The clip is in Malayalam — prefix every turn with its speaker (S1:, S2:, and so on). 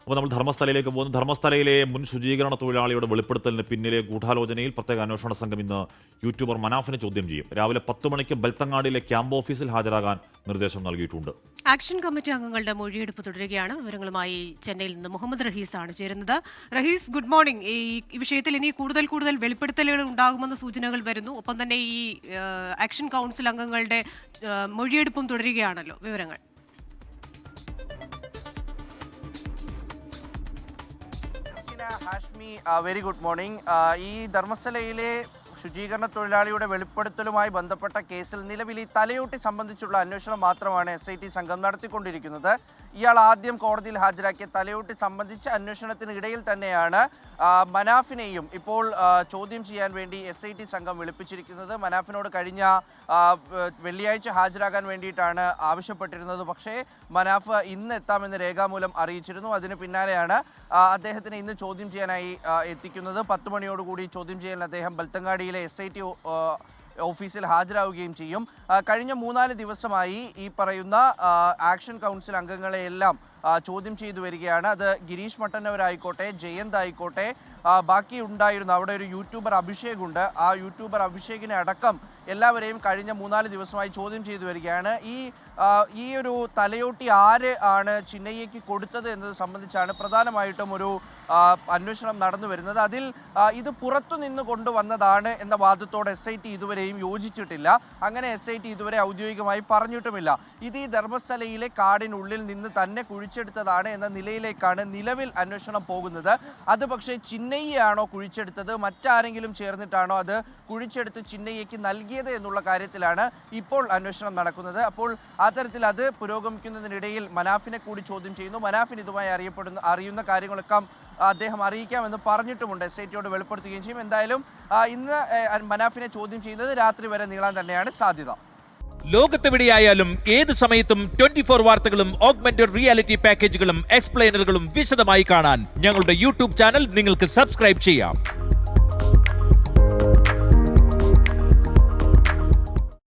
S1: അപ്പോൾ നമ്മൾ ധർമ്മസ്ഥലയിലേക്ക് പോകുന്നു. ധർമ്മസ്ഥലയിലെ മുൻ ശുചീകരണ തൊഴിലാളിയുടെ വെളിപ്പെടുത്തലിന് പിന്നിലെ ഗൂഢാലോചനയിൽ പ്രത്യേക അന്വേഷണ സംഘം ഇന്ന് യൂട്യൂബർ മനാഫിനെ ചോദ്യം ചെയ്യും. രാവിലെ 10 മണിക്ക് ബെൽത്തങ്ങാടിയിലെ ക്യാമ്പ് ഓഫീസിൽ ഹാജരാകാൻ നിർദ്ദേശം നൽകിയിട്ടുണ്ട്.
S2: ആക്ഷൻ കമ്മിറ്റി അംഗങ്ങളുടെ മൊഴിയെടുപ്പ് തുടരുകയാണ്. വിവരങ്ങളുമായി ചെന്നൈയിൽ നിന്ന് മുഹമ്മദ് റഹീസ് ആണ് ചേരുന്നത്. Rahees, good morning. ഈ വിഷയത്തിൽ ഇനി കൂടുതൽ വെളിപ്പെടുത്തലുകൾ ഉണ്ടാകുമെന്ന സൂചനകൾ വരുന്നു. ഒപ്പം തന്നെ ഈ ആക്ഷൻ കൗൺസിൽ അംഗങ്ങളുടെ മൊഴിയെടുപ്പും തുടരുകയാണല്ലോ. വിവരങ്ങൾ.
S3: Hashmi, very good morning. ഈ ധർമ്മസ്ഥലയിലെ ശുചീകരണ തൊഴിലാളിയുടെ വെളിപ്പെടുത്തലുമായി ബന്ധപ്പെട്ട കേസിൽ നിലവിൽ ഈ തലയോട്ടി സംബന്ധിച്ചുള്ള അന്വേഷണം മാത്രമാണ് SIT സംഘം നടത്തിക്കൊണ്ടിരിക്കുന്നത്. ഇയാൾ ആദ്യം കോടതിയിൽ ഹാജരാക്കിയ തലയോട്ടി സംബന്ധിച്ച അന്വേഷണത്തിനിടയിൽ തന്നെയാണ് മനാഫിനെയും ഇപ്പോൾ ചോദ്യം ചെയ്യാൻ വേണ്ടി SIT സംഘം വിളിപ്പിച്ചിരിക്കുന്നത്. മനാഫിനോട് കഴിഞ്ഞ വെള്ളിയാഴ്ച ഹാജരാകാൻ വേണ്ടിയിട്ടാണ് ആവശ്യപ്പെട്ടിരുന്നത്. പക്ഷേ മനാഫ് ഇന്ന് എത്താമെന്ന് രേഖാമൂലം അറിയിച്ചിരുന്നു. അതിന് പിന്നാലെയാണ് അദ്ദേഹത്തിനെ ഇന്ന് ചോദ്യം ചെയ്യാനായി എത്തിക്കുന്നത്. 10 മണിയോടുകൂടി ചോദ്യം ചെയ്യാൻ അദ്ദേഹം ബെൽത്തങ്ങാടിയിലെ SIT ഓഫീസിൽ ഹാജരാവുകയും ചെയ്യും. കഴിഞ്ഞ 3-4 ദിവസമായി ഈ പറയുന്ന ആക്ഷൻ കൗൺസിൽ അംഗങ്ങളെയെല്ലാം ചോദ്യം ചെയ്തു വരികയാണ്. അത് ഗിരീഷ് മട്ടന്നവരായിക്കോട്ടെ, ജയന്ത് ആയിക്കോട്ടെ, ബാക്കി ഉണ്ടായിരുന്ന അവിടെ ഒരു യൂട്യൂബർ അഭിഷേക് ഉണ്ട്. ആ യൂട്യൂബർ അഭിഷേകിനെ അടക്കം എല്ലാവരെയും കഴിഞ്ഞ 3-4 ദിവസമായി ചോദ്യം ചെയ്തു വരികയാണ്. ഈ ഒരു തലയോട്ടി ആര് ആണ് ചിന്നയ്യയ്ക്ക് കൊടുത്തത് എന്നത് സംബന്ധിച്ചാണ് പ്രധാനമായിട്ടും ഒരു അന്വേഷണം നടന്നു വരുന്നത്. അതിൽ ഇത് പുറത്തു നിന്ന് കൊണ്ടുവന്നതാണ് എന്ന വാദത്തോട് SIT ഇതുവരെയും യോജിച്ചിട്ടില്ല. അങ്ങനെ SIT ഇതുവരെ ഔദ്യോഗികമായി പറഞ്ഞിട്ടുമില്ല. ഇത് ഈ ധർമ്മസ്ഥലയിലെ കാടിനുള്ളിൽ നിന്ന് തന്നെ കുഴിച്ചെടുത്തതാണ് എന്ന നിലയിലേക്കാണ് നിലവിൽ അന്വേഷണം പോകുന്നത്. അത് പക്ഷേ ചിന്നയ്യയാണോ കുഴിച്ചെടുത്തത്, മറ്റാരെങ്കിലും ചേർന്നിട്ടാണോ അത് കുഴിച്ചെടുത്ത് ചിന്നയ്യയ്ക്ക് നൽകിയത് എന്നുള്ള കാര്യത്തിലാണ് ഇപ്പോൾ അന്വേഷണം നടക്കുന്നത്. അപ്പോൾ അത്തരത്തിൽ അത് പുരോഗമിക്കുന്നതിനിടയിൽ മനാഫിനെ കൂടി ചോദ്യം ചെയ്യുന്നു. മനാഫിന് ഇതുമായി അറിയുന്ന കാര്യങ്ങളൊക്കെ അദ്ദേഹം അറിയിക്കാമെന്ന് പറഞ്ഞിട്ടുമുണ്ട്. SITയോട് വെളിപ്പെടുത്തുകയും ചെയ്യും. എന്തായാലും ഇന്ന് മനാഫിനെ ചോദ്യം ചെയ്യുന്നത് രാത്രി വരെ നീളാൻ തന്നെയാണ് സാധ്യത.
S4: ലോകത്തെവിടെയായാലും ഏത് സമയത്തും 24 വാർത്തകളും ഓഗ്മെന്റഡ് റിയാലിറ്റി പാക്കേജുകളും എക്സ്പ്ലെയിനറുകളും വിശദമായി കാണാൻ ഞങ്ങളുടെ യൂട്യൂബ് ചാനൽ നിങ്ങൾക്ക് സബ്സ്ക്രൈബ് ചെയ്യാം.